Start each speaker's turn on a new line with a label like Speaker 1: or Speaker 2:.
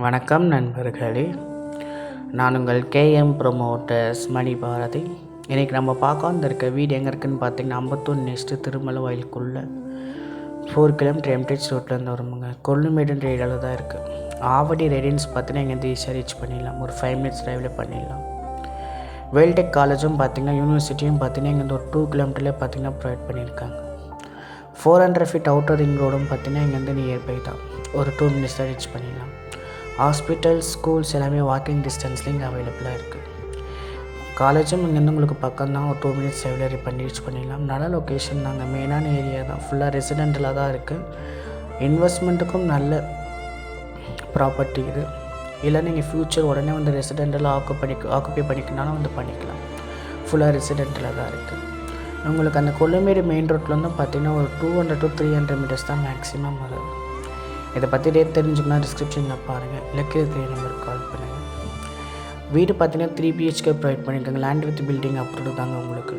Speaker 1: வணக்கம் நண்பர்களே, நான் உங்கள் கேஎம் ப்ரொமோட்டர்ஸ் மணி பாரதி. இன்றைக்கி நம்ம பார்க்க வந்திருக்க வீடு எங்கே இருக்குதுன்னு பார்த்தீங்கன்னா, அம்பத்தூர் நெக்ஸ்ட்டு திருமலை வயலுக்குள்ளே 4 கிலோமீட்டர் எம்டிஹெச் ரோட்லேருந்து வருமுங்க. கொல்லுமேடுன்ற ஏரியாவில் தான் இருக்குது. ஆவடி ரெடின்ஸ் பார்த்தீங்கன்னா இங்கேருந்து ஈஸியாக ரீச் பண்ணிடலாம். ஒரு 5 மினிட்ஸ் ட்ரைவில் பண்ணிடலாம். வேல்டெக் காலேஜும் பார்த்திங்கன்னா யூனிவர்சிட்டியும் பார்த்திங்கன்னா இங்கேருந்து ஒரு 2 கிலோமீட்டர்லேயே பார்த்திங்கன்னா ப்ரொவைட் பண்ணியிருக்காங்க. 400 ஃபீட் அவுட்டர் ரிங் ரோடும் பார்த்திங்கன்னா இங்கேருந்து நியர்பை தான். ஒரு 2 மினிட்ஸ் தான் ரீச் பண்ணிடலாம். ஹாஸ்பிட்டல், ஸ்கூல்ஸ் எல்லாமே வாக்கிங் டிஸ்டன்ஸ்லேயும் இங்கே அவைலபிளாக இருக்குது. காலேஜும் இங்கேருந்து உங்களுக்கு பக்கம் தான். ஒரு 2 மினிட்ஸ் ட்ரைவில் பண்ணி ரீச் பண்ணிடலாம். நல்ல லொக்கேஷன் தாங்க, மெயினான ஏரியா தான். ஃபுல்லாக ரெசிடென்டலாக தான் இருக்குது. இன்வெஸ்ட்மெண்ட்டுக்கும் நல்ல ப்ராப்பர்ட்டி இது. இல்லை நீங்கள் ஃப்யூச்சர் உடனே வந்து ரெசிடென்டலாக ஆக்குப்பை பண்ணிக்கனாலும் வந்து பண்ணிக்கலாம். ஃபுல்லாக ரெசிடென்டலாக தான் இருக்குது. உங்களுக்கு அந்த கொல்லுமேடு மெயின் ரோட்லேருந்து பார்த்தீங்கன்னா ஒரு 200 to 300 மீட்டர்ஸ் தான் மேக்ஸிமம் வருது. இதை பற்றி ரேட் தெரிஞ்சுக்கணும், டிஸ்கிரிப்ஷனில் பாருங்கள். இல்லை கீழே நம்பருக்கு கால் பண்ணுங்கள். வீடு பார்த்தீங்கன்னா 3 BHK ப்ரொவைட் பண்ணியிருக்காங்க. லேண்ட் வித் பில்டிங் அப்ரூவ்டு தாங்க உங்களுக்கு.